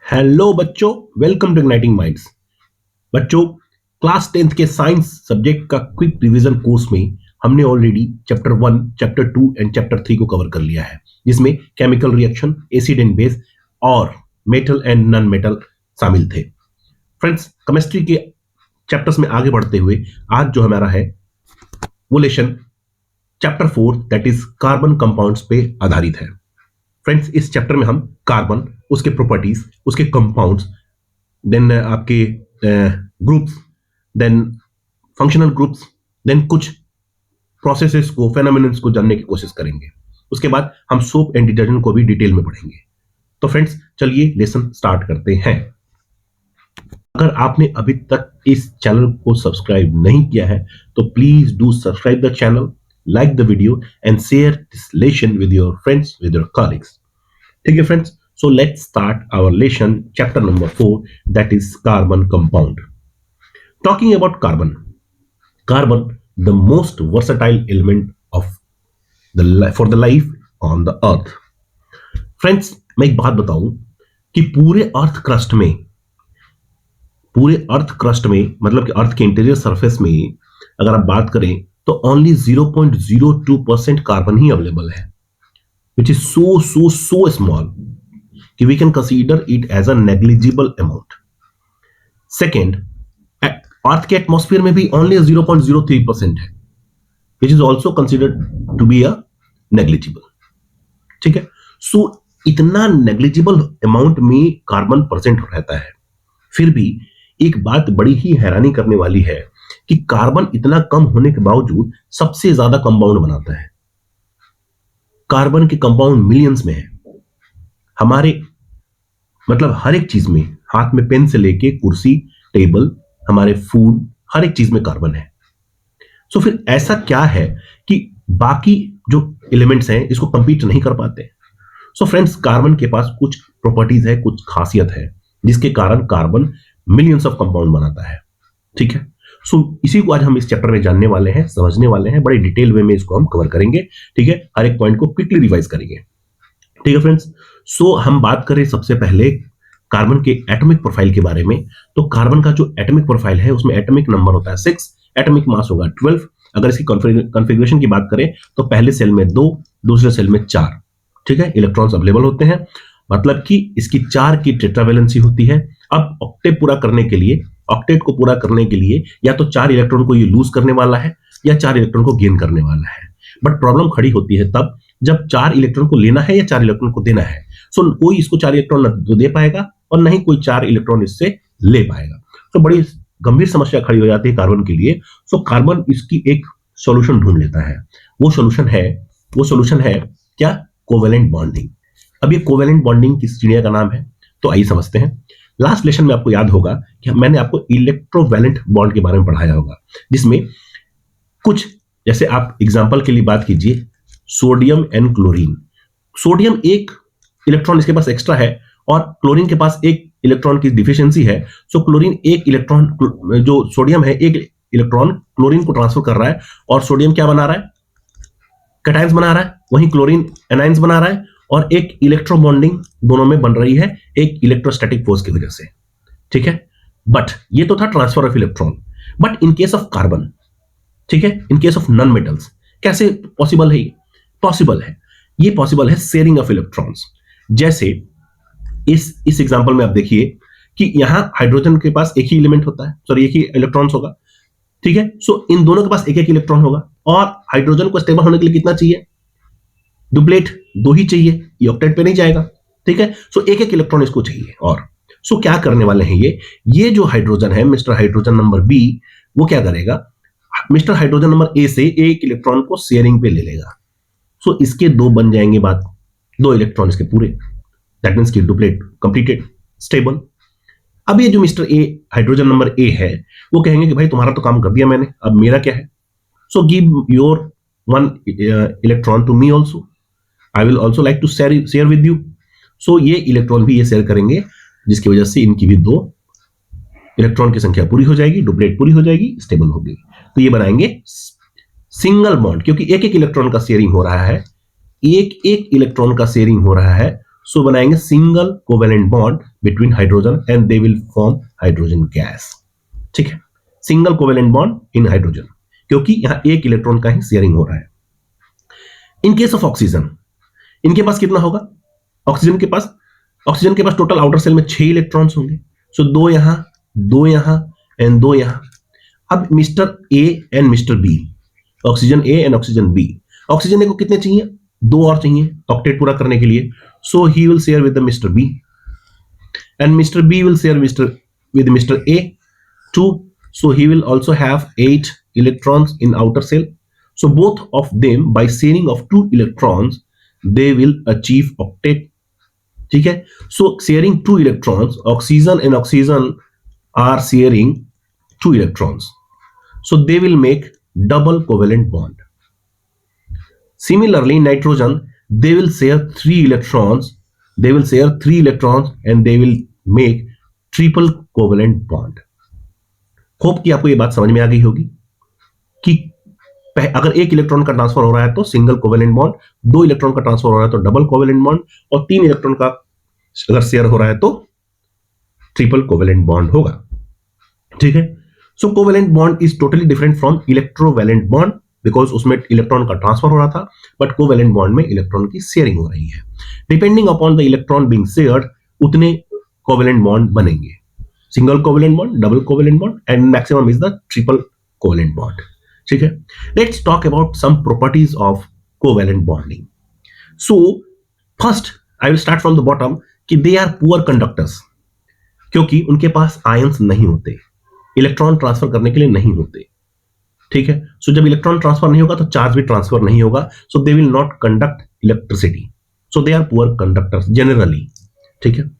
Hello बच्चों, welcome to igniting minds. बच्चों, class 10th के साइंस सब्जेक्ट का क्विक रिवीजन कोर्स में हमने already chapter 1, chapter 2 and chapter 3 को कवर कर लिया है, जिसमें chemical reaction, acid and base और मेटल एंड नॉन मेटल शामिल थे। फ्रेंड्स, केमिस्ट्री के चैप्टर्स में आगे बढ़ते हुए आज जो हमारा है वो lesson chapter 4 that is carbon compounds पे आधारित है। फ्रेंड्स, इस चैप्टर में हम कार्बन, उसके प्रॉपर्टीज, उसके कंपाउंड्स, देन आपके groups, then functional groups, then कुछ प्रोसेसेस को, फेनोमेनन्स को जानने की कोशिश करेंगे। उसके बाद हम सोप एंड डिटर्जेंट को भी डिटेल में पढ़ेंगे। तो फ्रेंड्स, चलिए लेसन स्टार्ट करते हैं। अगर आपने अभी तक इस चैनल को सब्सक्राइब नहीं किया है तो please do subscribe the channel, like the video and share this lesson with your friends, with your colleagues. ठीक है friends, so let's start our lesson chapter number 4 that is carbon compound. Talking about carbon the most versatile element of for the life on the earth. Friends, मैं एक बात बताऊं कि पूरे earth crust में मतलब कि अर्थ के इंटीरियर सरफेस में अगर आप बात करें तो ओनली 0.02% कार्बन ही अवेलेबल है, विच इज सो स्मॉल कि we can consider it as a negligible amount. Second, earth के एटमॉस्फेयर में भी ओनली 0.03% है, which is also considered to be a negligible. ठीक है, सो इतना नेग्लिजिबल अमाउंट में कार्बन प्रेजेंट रहता है, फिर भी एक बात बड़ी ही हैरानी करने वाली है कि कार्बन इतना कम होने के बावजूद सबसे ज्यादा कंपाउंड बनाता है। कार्बन के कंपाउंड मिलियंस में है। हमारे मतलब हर एक चीज में, हाथ में पेन से लेके कुर्सी, टेबल, हमारे फूड, हर एक चीज में कार्बन है। सो फिर ऐसा क्या है कि बाकी जो एलिमेंट्स हैं इसको कंपीट नहीं कर पाते। सो फ्रेंड्स, कार्बन के पास कुछ प्रॉपर्टीज है, कुछ खासियत है, जिसके कारण कार्बन मिलियंस ऑफ कंपाउंड बनाता है। ठीक है, सो इसी को आज हम इस चैप्टर में जानने वाले हैं, समझने वाले हैं, बड़े डिटेल वे में इसको हम कवर करेंगे। ठीक है, हर एक पॉइंट को क्विकली रिवाइज करेंगे। ठीक है फ्रेंड्स, सो हम बात करें सबसे पहले कार्बन के एटॉमिक प्रोफाइल के बारे में। तो कार्बन का जो एटॉमिक प्रोफाइल है उसमें एटॉमिक नंबर होता है 6, एटॉमिक मास होगा 12। अगर इसकी कॉन्फ़िगरेशन की बात करें तो पहले सेल में 2, दूसरे सेल में 4। ठीक है, इलेक्ट्रॉन्स अवेलेबल होते हैं, मतलब कि इसकी 4 की टेट्रावैलेंसी होती है। अब ऑक्टेट को पूरा करने के लिए या तो 4 इलेक्ट्रॉन को ये लूज करने वाला है या 4 इलेक्ट्रॉन को गेन करने वाला है। बट प्रॉब्लम खड़ी होती है तब जब 4 इलेक्ट्रॉन को लेना है या 4 इलेक्ट्रॉन को देना है। सो कोई इसको 4 इलेक्ट्रॉन न दे पाएगा और न ही कोई 4 इलेक्ट्रॉन इससे ले पाएगा। तो बड़ी गंभीर समस्या खड़ी हो जाती है कार्बन के लिए। सो कार्बन इसकी एक सॉल्यूशन ढूंढ लेता है। वो सॉल्यूशन है क्या? Covalent bonding. अब ये कोवेलेंट बॉन्डिंग किस चिड़िया का नाम है? तो आइए समझते हैं। लास्ट लेसन में आपको याद होगा कि मैंने आपको इलेक्ट्रोवैलेंट बॉन्ड के बारे में पढ़ाया होगा, जिसमें कुछ, जैसे आप एग्जांपल के लिए बात कीजिए, सोडियम एंड क्लोरीन। सोडियम एक इलेक्ट्रॉन इसके पास एक्स्ट्रा है और क्लोरीन के पास एक इलेक्ट्रॉन की डिफिशियंसी है। सो क्लोरीन एक इलेक्ट्रॉन, जो सोडियम है एक इलेक्ट्रॉन क्लोरीन को ट्रांसफर कर रहा है और सोडियम क्या बना रहा है? कैटायंस बना रहा है। वहीं क्लोरीन एनायंस बना रहा है और एक इलेक्ट्रो बॉन्डिंग दोनों में बन रही है एक इलेक्ट्रोस्टैटिक फोर्स की वजह से। ठीक है, बट ये तो था transfer of electron. But in case of carbon, ठीक है, in case of non metals कैसे पॉसिबल है? ये पॉसिबल है शेयरिंग ऑफ इलेक्ट्रॉन्स। जैसे इस एग्जांपल में आप देखिए कि यहां हाइड्रोजन के पास एक ही एलिमेंट होता है, सॉरी एक ही इलेक्ट्रॉन्स होगा। ठीक है, सो इन दोनों के पास एक एक इलेक्ट्रॉन होगा और हाइड्रोजन को स्टेबल होने के लिए कितना चाहिए? डुप्लेट 2 ही चाहिए, ये ऑक्टेट पे नहीं जाएगा। ठीक है, सो एक एक इलेक्ट्रॉन इसको चाहिए। और सो क्या करने वाले हैं ये जो हाइड्रोजन है, मिस्टर हाइड्रोजन नंबर बी, वो क्या करेगा? मिस्टर हाइड्रोजन नंबर ए से एक इलेक्ट्रॉन को शेयरिंग पे ले लेगा। सो इसके 2 बन जाएंगे, बात 2 इलेक्ट्रॉन इसके पूरे, दैट मींस कि डुप्लेट कंप्लीटेड, स्टेबल। अब ये जो mister A, hydrogen number A है, वो कहेंगे कि भाई तुम्हारा तो काम कर दिया मैंने, अब मेरा क्या है? So give your 1 electron to me also, I will also like to share with you. So ये इलेक्ट्रॉन भी ये शेयर करेंगे, जिसकी वजह से इनकी भी 2 इलेक्ट्रॉन की संख्या पूरी हो जाएगी, डुप्लेट पूरी हो जाएगी, स्टेबल होगी। तो ये बनाएंगे सिंगल बॉन्ड, क्योंकि एक एक इलेक्ट्रॉन का शेयरिंग हो रहा है, एक एक इलेक्ट्रॉन का शेयरिंग हो रहा है। सो बनाएंगे single covalent bond between hydrogen and they will form hydrogen gas. ठीक है, single covalent bond in hydrogen, क्योंकि यहां एक इलेक्ट्रॉन का ही शेयरिंग हो रहा है। इन केस ऑफ ऑक्सीजन, इनके पास कितना होगा? ऑक्सीजन के पास टोटल आउटर सेल में 6 इलेक्ट्रॉन्स होंगे। सो दो यहां एंड दो यहां। अब mister A and mister B, oxygen A and oxygen B, oxygen A को कितने चाहिए? 2 और चाहिए ऑक्टेट पूरा करने के लिए। So he will share with the mister B and mister B will share with Mr. A 2. So he will also have 8 electrons in outer cell. So both of them, by sharing of 2 electrons, they will achieve octet. ठीक है, so sharing 2 electrons, oxygen and oxygen are sharing 2 electrons, so they will make double covalent bond. Similarly, nitrogen, they will share 3 electrons, and they will make triple covalent bond. Hope कि आपको ये बात समझ में आ गई होगी कि अगर एक इलेक्ट्रॉन का ट्रांसफर हो रहा है तो सिंगल कोवेलेंट बॉन्ड, 2 इलेक्ट्रॉन का ट्रांसफर हो रहा है तो डबल कोवेलेंट बॉन्ड, और 3 इलेक्ट्रॉन का अगर शेयर हो रहा है तो ट्रिपल कोवेलेंट बॉन्ड होगा। ठीक है, so covalent bond is totally different from electrovalent bond, because उसमें इलेक्ट्रॉन का ट्रांसफर हो रहा था, बट कोवेलेंट बॉन्ड में इलेक्ट्रॉन की शेयरिंग हो रही है। Depending upon the electron being shared, उतने कोवेलेंट बॉन्ड बनेंगे, single covalent bond, double covalent bond, and maximum is the triple covalent bond. ठीक है, let's talk about some properties of covalent bonding. So first I will start from the bottom कि दे are poor conductors, क्योंकि उनके पास ions नहीं होते, electron transfer करने के लिए नहीं होते। ठीक है, सो जब इलेक्ट्रॉन ट्रांसफर नहीं होगा तो चार्ज भी ट्रांसफर नहीं होगा, so they will not conduct electricity, so they are poor conductors generally. ठीक है,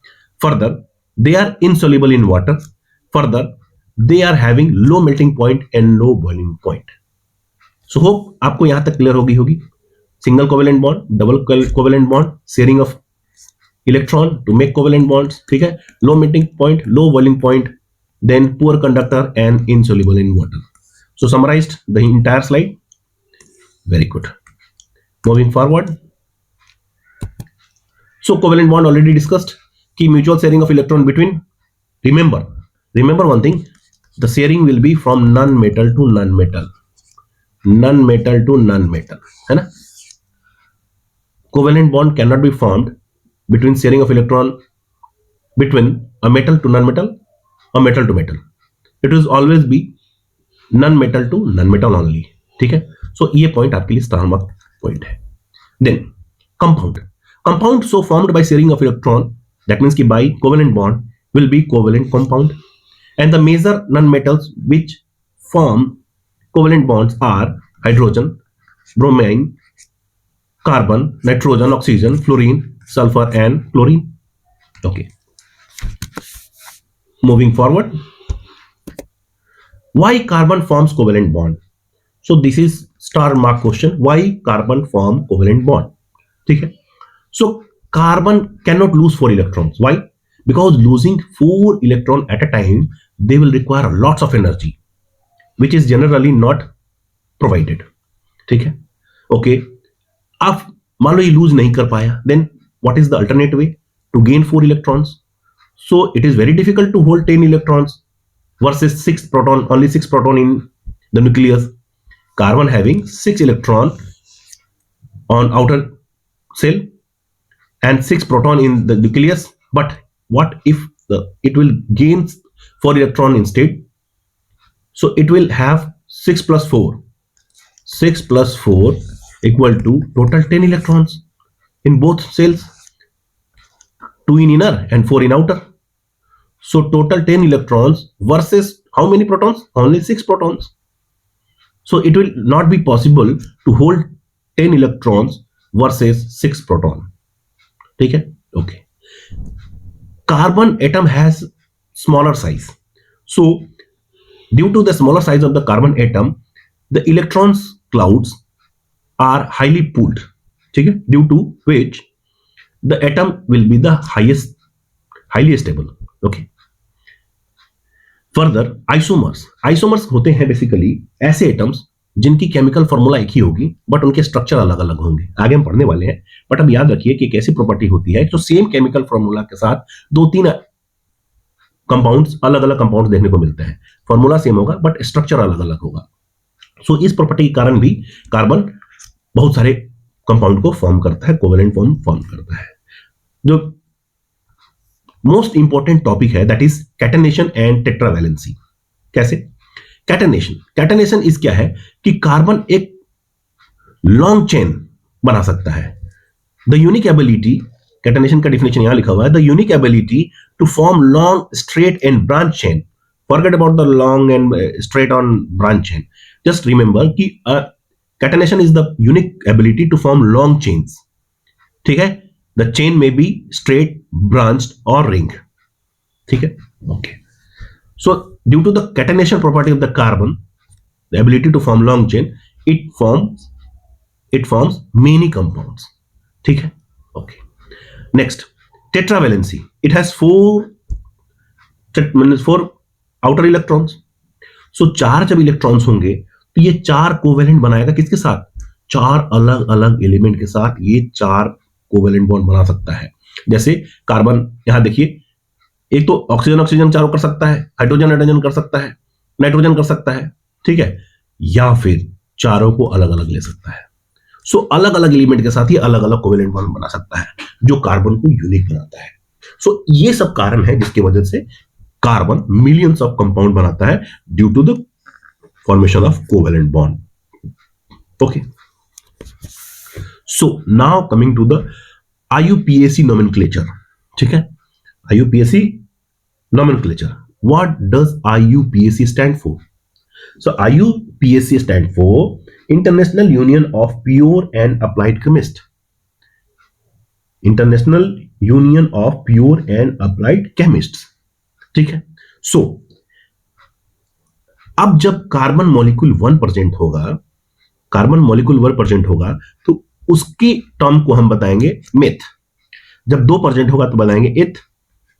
further they are insoluble in water, further they are having low melting point and low boiling point. So hope आपको यहां तक clear होगी। Single covalent bond, double covalent bond, sharing of electron to make covalent bonds. ठीक है, low melting point, low boiling point, then poor conductor and insoluble in water. So summarized the entire slide. Very good. Moving forward, so covalent bond already discussed कि mutual sharing of electron between, remember one thing, the sharing will be from non metal to non metal, non metal to non metal, है ना। Covalent bond can not be formed between sharing of electron between a metal to non metal और metal to metal, it will always be non metal to non metal only. ठीक है, so ये point आपके लिए star mark point है। Then compound so formed by sharing of electron, that means ki by covalent bond will be covalent compound, and the major non-metals which form covalent bonds are hydrogen, bromine, carbon, nitrogen, oxygen, fluorine, sulfur and chlorine. Okay, moving forward, why carbon forms covalent bond? So this is star mark question, why carbon form covalent bond? ठीक है, so carbon cannot lose 4 electrons. Why? Because losing 4 electron at a time, they will require lots of energy, which is generally not provided. ठीक है, okay, अब मान लो ये loose नहीं कर पाया, then what is the alternate way to gain 4 electrons? So it is very difficult to hold 10 electrons versus 6 proton, only 6 proton in the nucleus. Carbon having 6 electron on outer cell and 6 proton in the nucleus, but what if it will gain 4 electron instead? So it will have 6 plus 4 equal to total 10 electrons in both cells, 2 in inner and 4 in outer. So total 10 electrons versus how many protons? Only 6 protons. So it will not be possible to hold 10 electrons versus 6 proton. ठीक है, okay. Carbon atom has smaller size, so due to the smaller size of the carbon atom, the electrons clouds are highly pooled. ठीक है, due to which the atom will be the highly stable. Okay. Further, isomers होते हैं basically ऐसे atoms जिनकी chemical formula एक ही होगी but उनके structure अलग अलग होंगे, आगे हम पढ़ने वाले हैं। बट अब याद रखिए कि एक ऐसी प्रॉपर्टी होती है जो सेम केमिकल फॉर्मूला के साथ दो तीन कंपाउंड्स, अलग अलग कंपाउंड्स देखने को मिलते हैं। फॉर्मूला सेम होगा बट स्ट्रक्चर अलग अलग होगा। सो इस प्रॉपर्टी के कारण भी कार्बन बहुत सारे कंपाउंड को फॉर्म करता है, कोवेलेंट फॉर्म करता है। जो मोस्ट इंपॉर्टेंट टॉपिक है that is catenation and tetravalency. कैसे कैटेनेशन इस क्या है कि कार्बन एक लॉन्ग चेन बना सकता है। द यूनिक एबिलिटी, कैटेनेशन का डिफिनेशन यहां लिखा हुआ है, the unique ability to form long straight and branch chain. Forget about the long and straight on branch chain, just remember कि catenation is the unique ability to form long chains. ठीक है, the chain may be straight, branched और ring. ठीक है, okay. So due to the catenation property of the carbon, the ability to form long chain, it forms many compounds. ठीक है, okay. Next, tetravalency, it has four outer electrons. So चार जब electrons होंगे तो ये चार कोवेलेंट बनाएगा, किसके साथ? चार अलग अलग एलिमेंट के साथ ये चार कोवेलेंट बॉन्ड बना सकता है। जैसे कार्बन, यहां देखिए, एक तो ऑक्सीजन ऑक्सीजन चारों कर सकता है, हाइड्रोजन हाइड्रोजन कर सकता है, नाइट्रोजन कर सकता है, ठीक है, या फिर चारों को अलग अलग ले सकता है। सो अलग अलग एलिमेंट के साथ ही अलग अलग कोवेलेंट बॉन्ड बना सकता है, जो कार्बन को यूनिक बनाता है। सो ये सब कारण है जिसकी वजह से कार्बन मिलियंस ऑफ कंपाउंड बनाता है due to the formation of covalent bond. Okay, so now coming to the IUPAC nomenclature. ठीक है, IUPAC nomenclature. What does IUPAC stand for? So IUPAC stand for International Union of Pure and Applied Chemists. International Union of Pure and Applied Chemists. ठीक है, सो अब जब carbon molecule 1% होगा, carbon molecule 1% होगा तो उसकी टर्म को हम बताएंगे मेथ। जब 2% होगा तो बताएंगे एथ,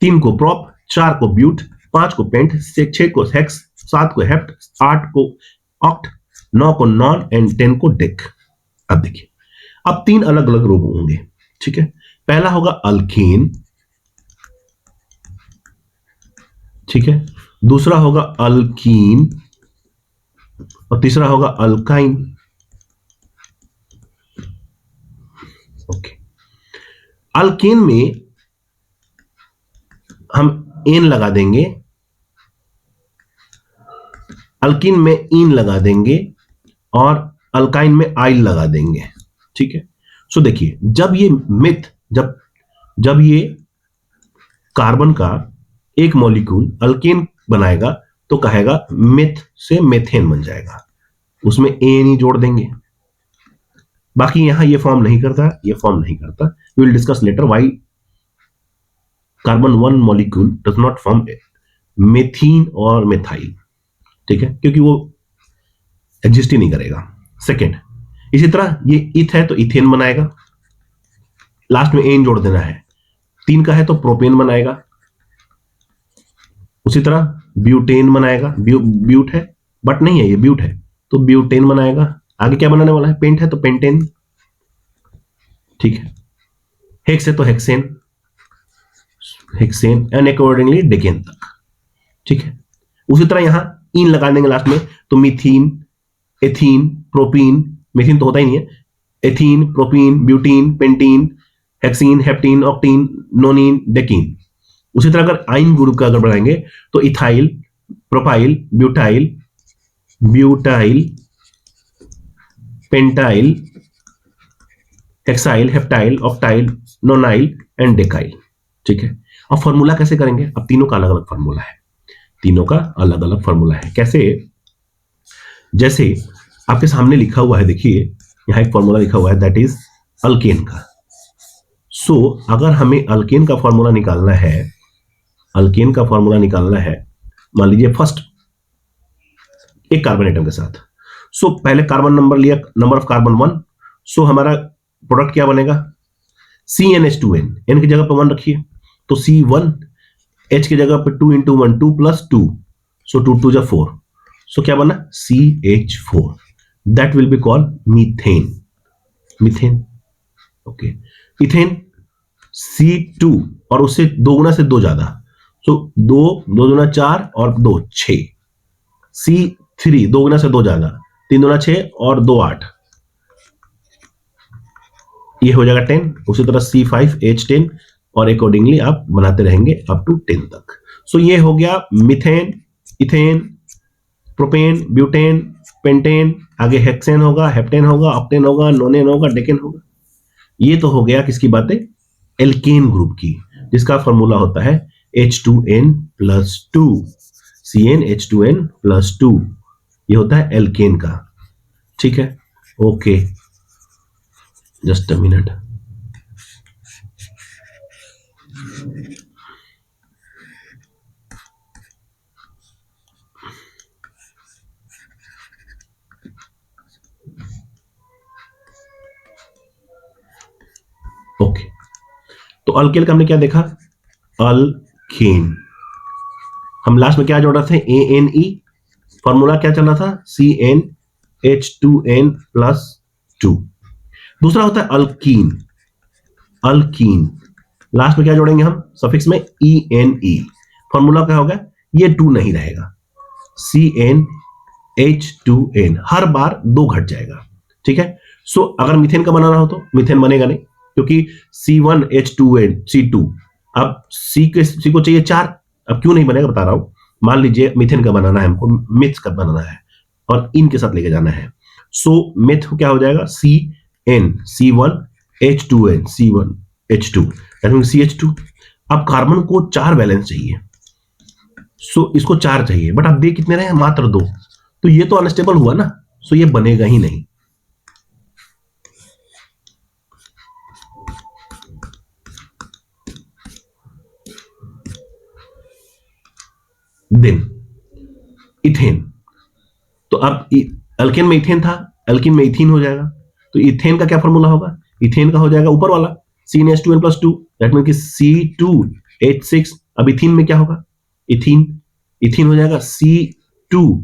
3 को प्रॉप, 4 को ब्यूट, 5 को पेंट, 6 को हेक्स, 7 को हेप्ट, 8 को ऑक्ट, 9 को नॉन एंड 10 को डेक। अब देखिए, अब 3 अलग अलग रूप होंगे। ठीक है, पहला होगा अल्केन, ठीक है, दूसरा होगा अल्कीन और तीसरा होगा अल्काइन। ओके, अल्केन में हम एन लगा देंगे, अल्कीन में इन लगा देंगे और अल्काइन में आइल लगा देंगे। ठीक है, सो देखिए, जब ये मिथ जब ये कार्बन का एक मॉलिक्यूल अल्केन बनाएगा तो कहेगा मिथ से मेथेन बन जाएगा, उसमें एन ही जोड़ देंगे। बाकी यहां ये फॉर्म नहीं करता, ये फॉर्म नहीं करता। We will discuss later why carbon 1 molecule does not form methene और मेथाइल। ठीक है, क्योंकि वो एग्जिस्ट ही नहीं करेगा। सेकेंड, इसी तरह ये इथ है तो इथेन बनाएगा, लास्ट में एन जोड़ देना है। 3 का है तो प्रोपेन बनाएगा, उसी तरह ब्यूटेन बनाएगा, ब्यूट है बट नहीं है, ये ब्यूट है तो ब्यूटेन बनाएगा। आगे क्या बनाने वाला है? पेंट है तो पेंटेन। ठीक है, हेक्स है तो हेक्सेन एंड अकॉर्डिंगली डेकेन तक। ठीक है, उसी तरह यहां इन लगा देंगे लास्ट में तो मीथीन, एथीन, प्रोपीन, मीथीन तो होता ही नहीं है, ethene, propene, butene, pentene, hexene, heptene, octene, nonene, decene. उसी तरह अगर आइन ग्रुप का अगर बढ़ाएंगे तो ethyl, propyl, butyl, pentyl, hexyl, heptyl, octyl, nonyl and decyl. ठीक है, अब फॉर्मूला कैसे करेंगे? अब तीनों का अलग अलग फॉर्मूला है, तीनों का अलग अलग फॉर्मूला है। कैसे? जैसे आपके सामने लिखा हुआ है, देखिए यहां एक फॉर्मूला लिखा हुआ है दैट इज अल्केन का। सो अगर हमें अल्केन का फॉर्मूला निकालना है, अल्केन का फॉर्मूला निकालना है, मान लीजिए फर्स्ट एक कार्बन एटम के साथ। सो पहले कार्बन नंबर लिया, नंबर ऑफ कार्बन 1। सो हमारा प्रोडक्ट क्या बनेगा? CnH2n, n की जगह पर 1 रखिए तो C1, H की जगह पर 2 into 1, 2 + 2, सो 2 2 जा 4। सो क्या बना? CH4। That will be called methane. Methane. Okay. Ethane C2 और उससे दो गुना से दो ज्यादा, तो दो दो गुना 4 और 2 6. C3 दो गुना से दो ज्यादा, 3 गुना 6 और 2 8, ये हो जाएगा 10. उसी तरह C5 H10 और अकॉर्डिंगली आप बनाते रहेंगे अप टू 10 तक. सो ये हो गया methane, ethane, propane, butane, pentane. आगे हेक्सेन होगा, हेप्टेन होगा, ऑक्टेन होगा, नोनेन होगा, डेकेन होगा. ये तो हो गया किसकी बातें, एल्केन ग्रुप की, जिसका फॉर्मूला होता है H2N+2. CnH2N+2 ये होता है एल्केन का. ठीक है. Okay, just a minute. Okay, तो अल्केन का हमने क्या देखा, अल्केन. हम लास्ट में क्या जोड़ रहे थे, ANE. फॉर्मूला क्या चल रहा था, CnH2N+2. दूसरा होता है अल्कीन. अल्कीन लास्ट में क्या जोड़ेंगे हम, सफिक्स में ENE. फॉर्मूला क्या होगा, ये 2 नहीं रहेगा, CnH2N. हर बार 2 घट जाएगा. ठीक है. सो अगर मीथेन का बनाना हो तो मीथेन बनेगा नहीं, क्योंकि C1H2N C2. अब C को चाहिए 4. अब क्यों नहीं बनेगा बता रहा हूं. मान लीजिए मीथेन का बनाना है हमको, मिथ का बनाना है और इन के साथ लेके जाना है. सो मिथ क्या हो जाएगा, CN C1H2N C1H2, that means CH2. अब कार्बन को 4 बैलेंस चाहिए, सो इसको 4 चाहिए, बट आप दे कितने रहे हैं, मात्र 2. तो ये तो अनस्टेबल हुआ ना, सो ये बनेगा ही नहीं. Then ethane. तो अब अल्केन में इथेन था, अल्किन में इथीन हो जाएगा. तो इथेन का क्या फॉर्मूला होगा, इथेन का हो जाएगा ऊपर वाला CnH2N+2, दैट मीन कि C2H6. अब इथीन में क्या होगा, इथीन. इथीन हो जाएगा C2,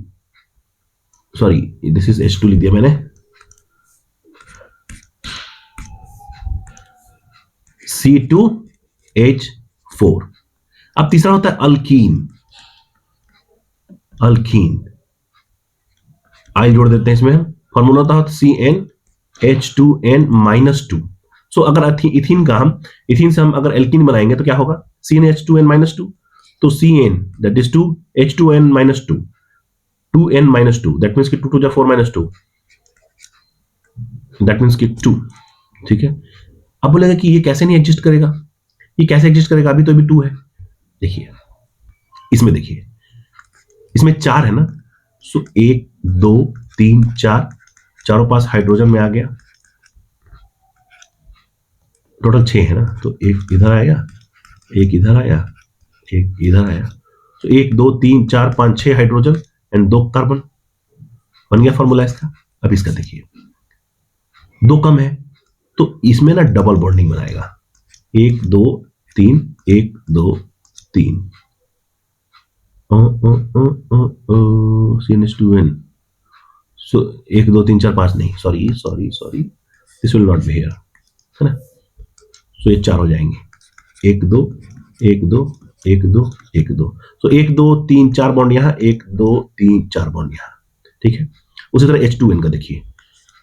sorry this is H2 लिख दिया मैंने, C2H4. अब तीसरा होता है अल्कीन. अल्कीन आई जोड़ देते हैं इसमें हम. फॉर्मूला होता है CnH2N-2. सो अगर इथीन का हम, इथीन से हम अगर एल्कीन बनाएंगे तो क्या होगा, CnH2N-2. तो Cn that is 2, H2N-2, 2N-2, that means कि 2 2 4 -2, दैट मीन्स कि 2. ठीक है. अब बोलेगा कि ये कैसे नहीं एग्जिस्ट करेगा, ये कैसे एग्जिस्ट करेगा, अभी तो अभी 2 है. देखिए इसमें, देखिए इसमें 4 है ना. सो 1 2 3 4, चारों पास हाइड्रोजन में आ गया, टोटल 6 है ना. तो एक इधर आएगा, एक इधर आया, एक इधर आया. तो 1 2 3 4 5 6 हाइड्रोजन एंड 2 कार्बन. बन गया फॉर्मूला इसका. अब इसका देखिए 2 कम है, तो इसमें ना डबल बॉन्डिंग बनाएगा. 1 2 3 1 2 3. CnH2N. सो 1 2 3 4 5 नहीं, sorry sorry sorry, this will not be here, है ना. सो ये 4 हो जाएंगे, 1 2 1 2 1 2 1 2. सो 1 2 3 4 बॉन्ड यहाँ, 1 2 3 4 बॉन्ड यहाँ. ठीक है. उसी तरह H2N का देखिए,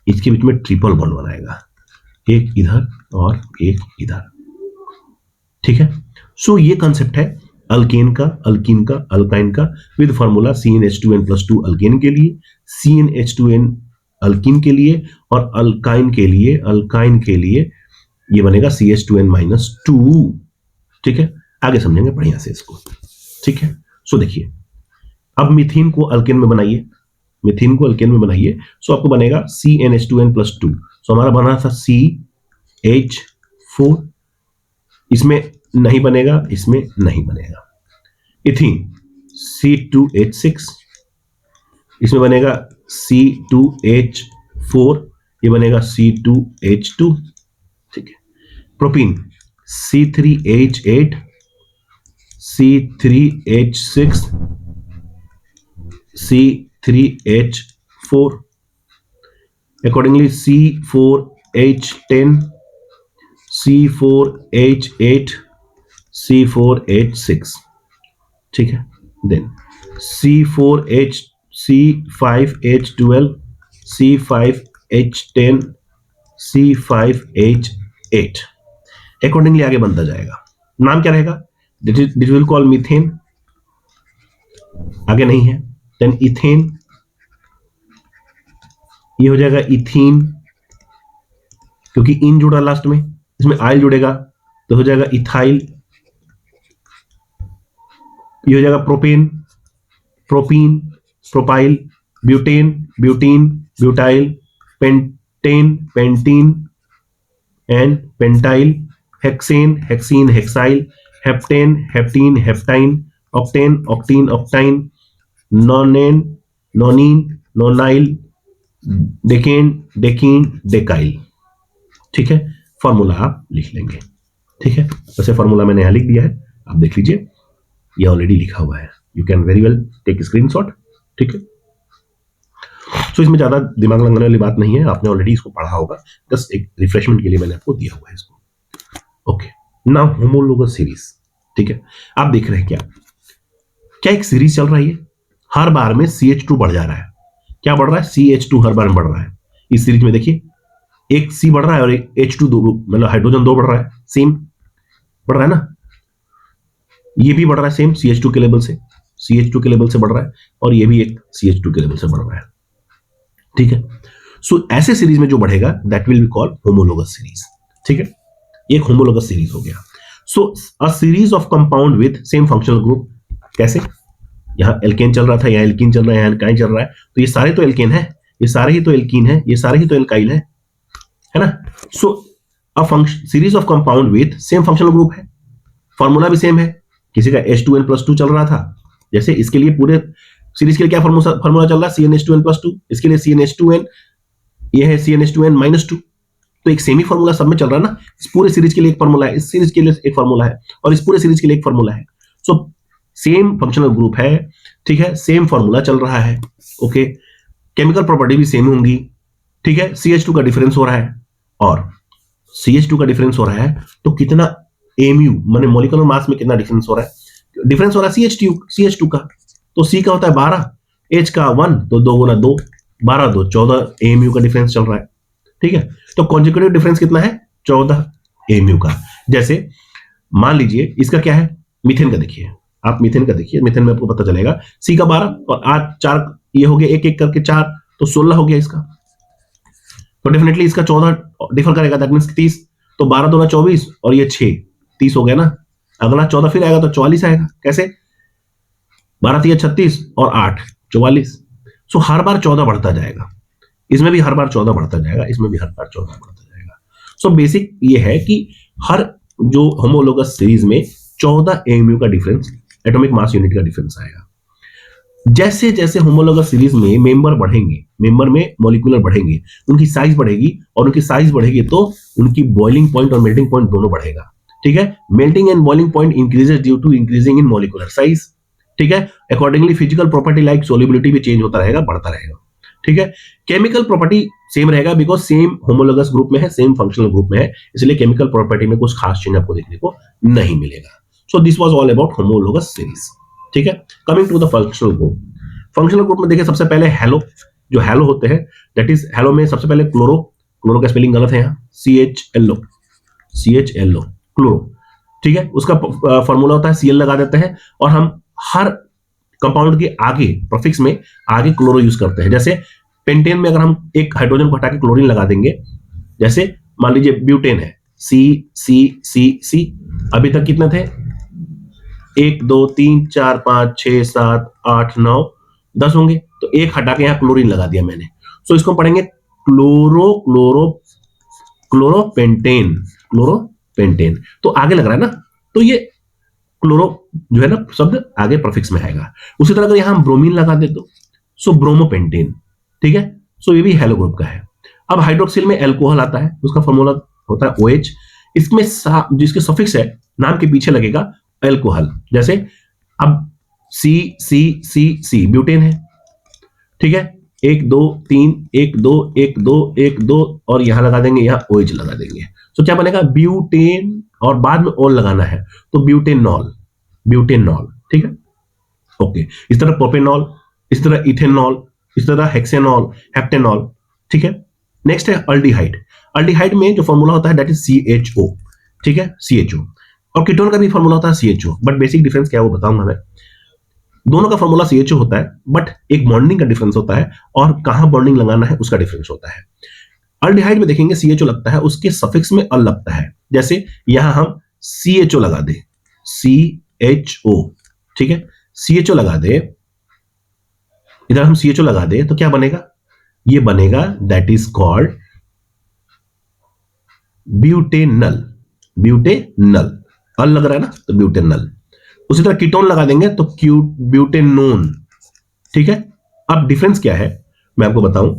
इसके बीच में ट्रिपल बॉन्ड बनाएगा, एक इधर और एक इधर. ठीक है. सो ये कंसेप्ट है अल्केन का, अल्कीन का, अल्काइन का, विद फॉर्मूला CnH2N+2 अल्केन के लिए, CnH2N अल्कीन के लिए, और अल्काइन के लिए ये बनेगा CH2N-2. ठीक है. आगे समझेंगे बढ़िया से इसको. ठीक है. सो देखिए अब मीथेन को अल्केन में बनाइए, मीथेन को अल्केन में बनाइए. सो आपको बनेगा CnH2N+2. सो हमारा बना था CH4, इसमें नहीं बनेगा, इसमें नहीं बनेगा. इथीन C2H6, इसमें बनेगा C2H4, ये बनेगा C2H2. ठीक है. Propene C3H8, C3H6, C3H4. Accordingly C4H10, C4H8, C4H6, ठीक है। Then C5H12, C5H10, C5H8 accordingly आगे बनता जाएगा। नाम क्या रहेगा? दिस विल कॉल मीथेन, आगे नहीं है। देन इथेन, ये हो जाएगा इथीन, क्योंकि इन जुड़ा लास्ट में, इसमें आइल जुड़ेगा तो हो जाएगा इथाइल। ये हो जाएगा propane, propene, propyl, butane, butene, butyl, pentane, pentene and pentyl, hexane, hexene, hexyl, heptane, heptene, heptyne, octane, octene, octyne, nonane, nonene, nonyl, decane, decene, decyl. ठीक है, फॉर्मूला आप लिख लेंगे। ठीक है, वैसे फॉर्मूला मैंने यहां लिख दिया है, आप देख लीजिए, ये ऑलरेडी लिखा हुआ है। You can very well take screenshot. ठीक है, सो इसमें ज्यादा दिमाग लगाने वाली बात नहीं है, आपने ऑलरेडी इसको पढ़ा होगा, बस एक रिफ्रेशमेंट के लिए मैंने आपको दिया हुआ है इसको। Okay, now homologous series. ठीक है, आप देख रहे हैं क्या एक सीरीज चल रही है, हर बार में CH2 बढ़ जा रहा है। क्या बढ़ रहा है? CH2 हर बार में बढ़ रहा है। इस सीरीज में देखिए, एक C बढ़ रहा है और एक H2 दो, मतलब हाइड्रोजन 2 बढ़ रहा है, सेम बढ़ रहा है ना। ये भी बढ़ रहा है सेम CH2 के लेवल से, CH2 के लेवल से बढ़ रहा है, और ये भी एक CH2 के लेवल से बढ़ रहा है। ठीक है, सो ऐसे सीरीज में जो बढ़ेगा that will be called homologous series. ठीक है, एक होमोलोगस सीरीज हो गया। So a series of compound with same functional group. कैसे? यहां एल्केन चल रहा था, यहां एल्कीन चल रहा है, यहां एल्काइन चल रहा है, तो ये सारे तो एल्केन है, ये सारे ही तो एल्कीन है, ये सारे ही तो एल्काइल है ना। So a function series of compound with same functional group है, फॉर्मूला भी सेम है। किसी का H2n+2 चल रहा था, जैसे इसके लिए पूरे सीरीज के लिए क्या फॉर्मूला चल रहा है? CnH2n+2, इसके लिए CnH2n, ये है CnH2n-2, तो एक सेमी फॉर्मूला सब में चल रहा है ना। इस पूरे सीरीज के लिए एक फॉर्मूला है, इस सीरीज के लिए एक फॉर्मूला है, और इस पूरे सीरीज के लिए एक फॉर्मूला है। सो सेम फंक्शनल ग्रुप है, ठीक है, सेम फॉर्मूला चल रहा है। ओके, केमिकल प्रॉपर्टी भी सेम होंगी। ठीक है, CH2 का डिफरेंस हो रहा है, और CH2 का डिफरेंस हो रहा है, तो कितना mu माने मॉलिक्यूलर मास में कितना डिफरेंस हो रहा है? डिफरेंस हो रहा है CH2 का, तो C का होता है 12, H का 1, तो 2 गुना 2, 12 2 14 mu का डिफरेंस चल रहा है। ठीक है, तो कॉन्जुगेटिव डिफरेंस कितना है? 14 mu का। जैसे मान लीजिए इसका क्या है, मीथेन का देखिए, आप मीथेन का देखिए, मीथेन में आपको पता चलेगा C का 12 और 8 4 ये हो गया, एक एक करके 4, तो 16 हो गया इसका। तो डेफिनेटली इसका 14 डिफर करेगा, दैट मींस 30, तो 12 दूना 24 और ये 6 30 हो गया ना। अगला 14 फिर आएगा तो 44 आएगा। कैसे? 12 3 36 और 8 44। सो हर बार 14 बढ़ता जाएगा, इसमें भी हर बार 14 बढ़ता जाएगा, इसमें भी हर बार 14 बढ़ता जाएगा। सो बेसिक ये है कि हर जो होमोलोगस सीरीज में 14 mu का डिफरेंस, एटॉमिक मास यूनिट का डिफरेंस आएगा। जैसे जैसे होमोलोगस सीरीज में मेंबर बढ़ेंगे, मेंबर में मॉलिक्यूलर बढ़ेंगे, उनकी साइज बढ़ेगी, और उनकी साइज बढ़ेगी तो उनकी बॉइलिंग पॉइंट और मेल्टिंग पॉइंट दोनों बढ़ेगा। ठीक है, melting and boiling point increases due to increasing in molecular size. ठीक है, accordingly physical property like solubility भी चेंज होता रहेगा, बढ़ता रहेगा। ठीक है, केमिकल प्रॉपर्टी सेम रहेगा, बिकॉज सेम होमोलोगस ग्रुप में है, सेम फंक्शनल ग्रुप में है, इसलिए केमिकल प्रॉपर्टी में कुछ खास चेंज आपको देखने को नहीं मिलेगा। So this was all about homologous series. ठीक है, coming to the functional group. Functional group में देखिए, सबसे पहले हेलो, जो हेलो होते हैं, दैट इज हेलो में सबसे पहले क्लोरो, क्लोरो का स्पेलिंग गलत है यहाँ, CHLO क्लोरो। ठीक है, उसका फॉर्मूला होता है Cl लगा देते हैं, और हम हर कंपाउंड के आगे प्रीफिक्स में आगे क्लोरो यूज करते हैं। जैसे पेंटेन में अगर हम एक हाइड्रोजन को हटा के क्लोरीन लगा देंगे, जैसे मान लीजिए ब्यूटेन है, C, अभी तक कितने थे? 1 2 3 4 5 6 7 8 9 10 होंगे, तो एक हटा के यहां क्लोरीन लगा दिया मैंने। सो इसको पढ़ेंगे क्लोरोपेंटेन, तो आगे लग रहा है ना, तो ये क्लोरो जो है ना शब्द आगे प्रीफिक्स में आएगा। उसी तरह अगर यहां हम ब्रोमीन लगा दे तो सो ब्रोमोपेंटेन। ठीक है, सो ये भी हेलो ग्रुप का है। अब हाइड्रोक्सिल में अल्कोहल आता है, उसका फॉर्मूला होता है OH, इसमें जिसके सफिक्स है नाम के पीछे लगेगा अल्कोहल। जैसे अब C ब्यूटेन है। ठीक है, 1 2 3 1 2 1 2 1 2 और यहां लगा देंगे, यहां OH लगा देंगे। तो क्या बनेगा, ब्यूटेन और बाद में ऑल लगाना है तो ब्यूटेनॉल, ब्यूटेनॉल। ठीक है, ओके। इस तरह प्रोपेनॉल, इस तरह इथेनॉल, इस तरह हेक्सेनॉल, हेप्टेनॉल। ठीक है, नेक्स्ट है अल्डिहाइड। अल्डिहाइड में जो फॉर्मूला होता है दैट इज CHO। ठीक है, CHO। और कीटोन का भी फॉर्मूला होता है CHO, बट बेसिक डिफरेंस क्या है वो बताऊंगा मैं। दोनों का फॉर्मूला CHO होता है, बट एक बॉन्डिंग का डिफरेंस होता है और कहां बॉन्डिंग लगाना है उसका डिफरेंस होता है। अल्डिहाइड में देखेंगे CHO लगता है, उसके सफिक्स में अल लगता है। जैसे यहां हम CHO लगा दे, CHO। ठीक है, CHO लगा दे, इधर हम CHO लगा दे तो क्या बनेगा, ये बनेगा that is called butanal, butanal. Al लग रहा है ना तो ब्यूटेनल। उसी तरह कीटोन लगा देंगे तो ब्यूटेनोन। ठीक है, अब डिफरेंस क्या है मैं आपको बताऊं।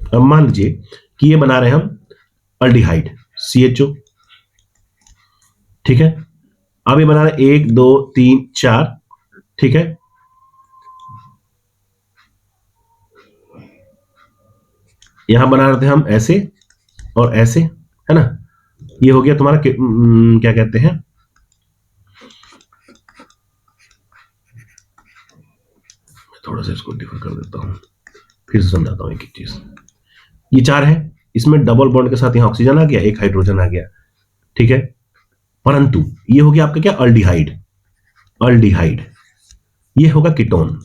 अब मान लीजिए कि ये बना रहे हैं हम अल्डिहाइड CHO। ठीक है, अब ये बना रहे 1 2 3 4। ठीक है, यहां बना रहे थे हम ऐसे और ऐसे, है ना। ये हो गया तुम्हारा क्या कहते हैं, थोड़ा सा इसको डिफर कर देता हूं, फिर से समझाता हूं एक एक चीज। ये 4 है, इसमें डबल बॉन्ड के साथ यहां ऑक्सीजन आ गया, एक हाइड्रोजन आ गया। ठीक है, परंतु ये हो गया आपका क्या, अल्डिहाइड। अल्डिहाइड ये होगा कीटोन।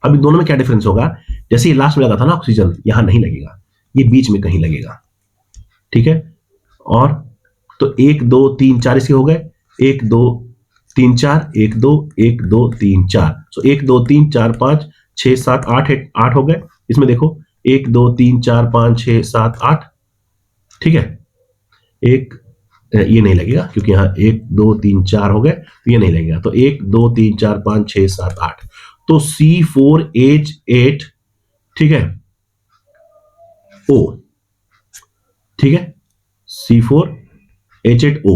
अभी दोनों में क्या डिफरेंस होगा, जैसे ये लास्ट में लगा था ना ऑक्सीजन, यहां नहीं लगेगा, ये बीच में कहीं लगेगा। ठीक है, और तो 1 2 3 4 इसके हो गए, 1 2 3 4 1 2 1 2 3 4। सो 1 2 3 4 5 6 7 8 8 हो गए। इसमें देखो 1 2 3 4 5 6 7 8। ठीक है, एक ये नहीं लगेगा क्योंकि यहाँ 1 2 3 4 हो गए तो ये नहीं लगेगा, तो 1 2 3 4 5 6 7 8। तो C4H8। ठीक है, O। ठीक है, C4H8O।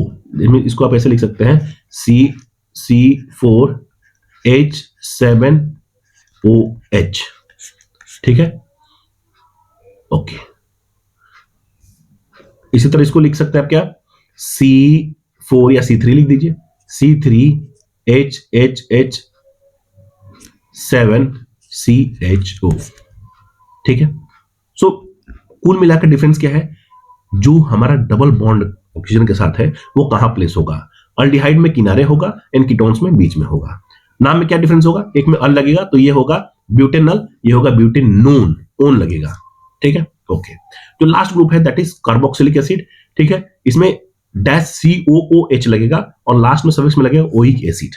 इसको आप ऐसे लिख सकते हैं C4H7OH। ठीक है, ओके। इसी तरह इसको लिख सकते हैं आप क्या, C4 या C3 लिख दीजिए, C3HHH7CHO। ठीक है, सो कुल मिलाकर डिफरेंस क्या है, जो हमारा डबल बॉन्ड ऑक्सीजन के साथ है वो कहां प्लेस होगा, अल्डिहाइड में किनारे होगा, एंड कीटोन्स में बीच में होगा। नाम में क्या डिफरेंस होगा, एक में अल लगेगा तो ये होगा ब्यूटेनल, ये होगा ब्यूटेनोन, ओन लगेगा। ठीक है, ओके। जो लास्ट ग्रुप है दैट इज कार्बोक्सिलिक एसिड। ठीक है, इसमें डैश COOH लगेगा और लास्ट में सफिक्स में लगेगा ओइक एसिड।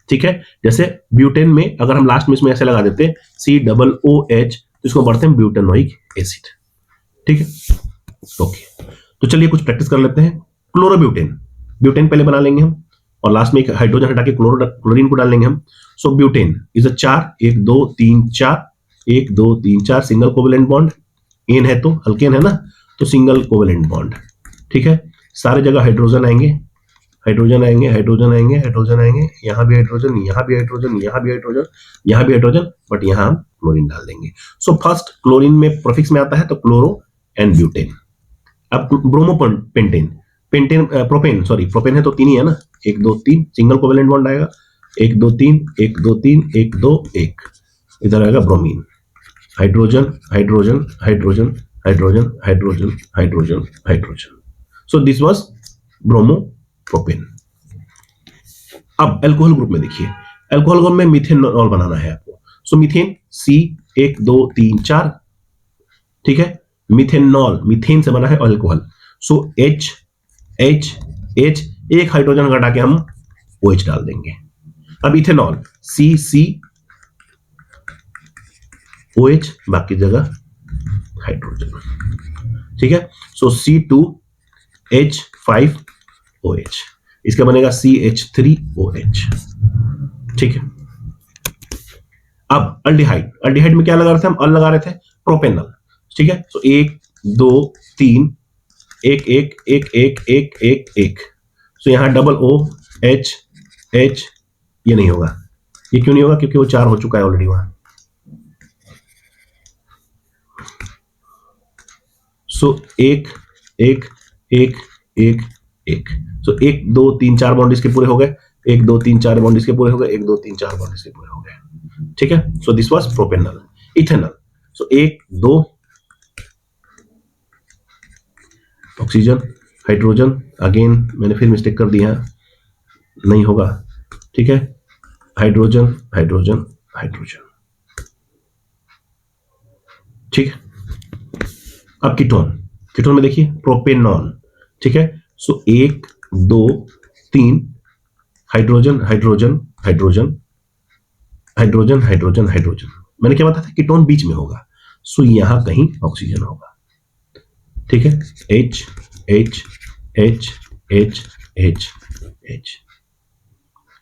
ठीक है, जैसे ब्यूटेन में अगर हम लास्ट में इसमें ऐसे लगा देते COOH तो इसको बढ़ते हैं ब्यूटेनोइक एसिड। ठीक है, ओके। तो चलिए कुछ प्रैक्टिस कर लेते हैं। क्लोरोब्यूटेन, ब्यूटेन पहले बना लेंगे हम और लास्ट में एक हाइड्रोजन हटा के क्लोरीन को डाल लेंगे हम। So butane is a 4 1 2 3 4 1 2 3 4 single covalent bond. एन है तो अल्केन है ना, तो सिंगल कोवेलेंट बॉन्ड। ठीक है, सारे जगह हाइड्रोजन आएंगे, हाइड्रोजन आएंगे, हाइड्रोजन आएंगे, हाइड्रोजन आएंगे, यहाँ भी हाइड्रोजन, यहाँ भी हाइड्रोजन, यहाँ भी हाइड्रोजन, यहाँ भी हाइड्रोजन, बट यहाँ हम क्लोरीन डाल देंगे। सो फर्स्ट क्लोरीन में प्रोफिक्स में आता है तो क्लोरो एंड ब्यूटेन। अब bromopentane, pentane propane, sorry propane है तो 3 ही है ना, 1 2 3 सिंगल कोवेलेंट बॉन्ड आएगा, 1 2 3 1 2 3 1 2 1। इधर आएगा bromine, hydrogen hydrogen hydrogen hydrogen hydrogen hydrogen hydrogen. So this was bromopropane. अब अल्कोहल ग्रुप में देखिए, अल्कोहल ग्रुप में मीथेनॉल बनाना है आपको। सो मीथेन C 1 2 3 4। ठीक है, मिथेनॉल, मीथेन से बना है अल्कोहल। सो H H H, एक हाइड्रोजन घटा के हम OH डाल देंगे। अब इथेनॉल C OH, बाकी जगह हाइड्रोजन। ठीक है, सो C2H5OH, इसका बनेगा CH3OH। ठीक है, अब अल्डिहाइड, अल्डिहाइड में क्या लगा रहे थे हम, अल लगा रहे थे, प्रोपेनल। ठीक है, सो 1 2 3 एक एक एक एक एक एक एक। सो यहाँ डबल ओ एच एच ये नहीं होगा। ये क्यों नहीं होगा? क्योंकि वो 4 हो चुका है ऑलरेडी वहां। सो एक एक एक एक एक। सो 1 2 3 4 बॉन्ड इसके पूरे हो गए, 1 2 3 4 बॉन्ड इसके पूरे हो गए, 1 2 3 4 बॉन्ड इसके पूरे हो गए। ठीक है, so this was propanol. Ethanol, so 1 2 oxygen hydrogen, again मैंने फिर मिस्टेक कर दी है, नहीं होगा। ठीक है, हाइड्रोजन हाइड्रोजन हाइड्रोजन। ठीक है, अब कीटोन, कीटोन में देखिए प्रोपेनॉन। ठीक है, सो 1 2 3 hydrogen hydrogen hydrogen hydrogen hydrogen hydrogen. मैंने क्या बताया था? कीटोन बीच में होगा, सो यहां कहीं ऑक्सीजन होगा। ठीक है, H H H H H H।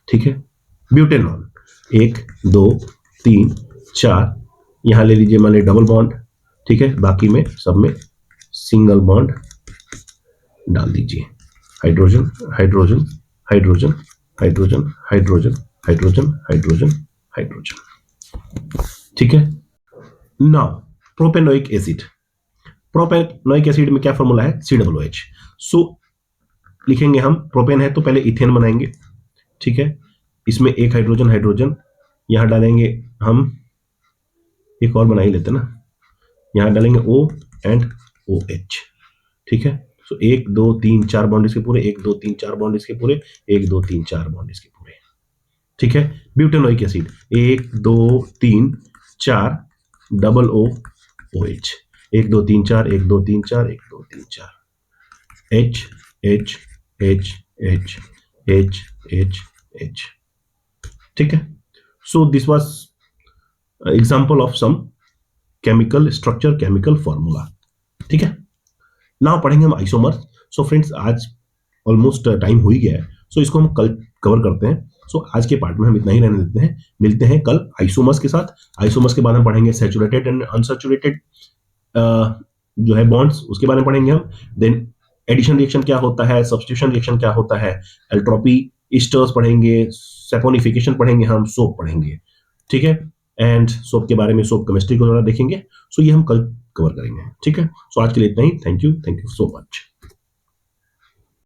ठीक है, ब्यूटेनॉन 1 2 3 4, यहां ले लीजिए मान लीजिए डबल बॉन्ड। ठीक है, बाकी में सब में सिंगल बॉन्ड डाल दीजिए। Hydrogen hydrogen hydrogen hydrogen hydrogen hydrogen hydrogen hydrogen. ठीक है, now propanoic acid. Propanoic acid में क्या फॉर्मूला है? COOH। सो लिखेंगे हम, प्रोपेन है तो पहले इथेन बनाएंगे। ठीक है, इसमें एक हाइड्रोजन हाइड्रोजन, यहां डालेंगे हम, एक और बना ही लेते ना, यहां डालेंगे O एंड OH। ठीक है, सो 1 2 3 4 बॉन्ड इसके पूरे, 1 2 3 4 बॉन्ड इसके पूरे, 1 2 3 4 बॉन्ड इसके पूरे। ठीक है, butanoic acid 1 2 3 4 double O OH, 1 2 3 4 1 2 3 4 1 2 3 4 H H H H H H H। ठीक है, so this was example of some chemical structure, chemical formula. ठीक है, नाउ पढ़ेंगे हम आइसोमर्स। सो फ्रेंड्स, आज ऑलमोस्ट टाइम हो ही गया है, सो इसको हम कल कवर करते हैं। सो आज के पार्ट में हम इतना ही रहने देते हैं, मिलते हैं कल आइसोमर्स के साथ। आइसोमर्स के बाद हम पढ़ेंगे सैचुरेटेड एंड अनसैचुरेटेड जो है बॉन्ड्स, उसके बारे में पढ़ेंगे हम। देन एडिशन रिएक्शन क्या होता है, सब्स्टिट्यूशन रिएक्शन क्या होता है, एल्ट्रोपी, ईस्टर्स पढ़ेंगे, सैपोनिफिकेशन पढ़ेंगे, हम सोप पढ़ेंगे। ठीक है, एंड सोप के बारे में, सोप केमिस्ट्री को थोड़ा देखेंगे। सो ये हम कल कवर करेंगे। ठीक है, सो आज के लिए इतना ही। Thank you so much.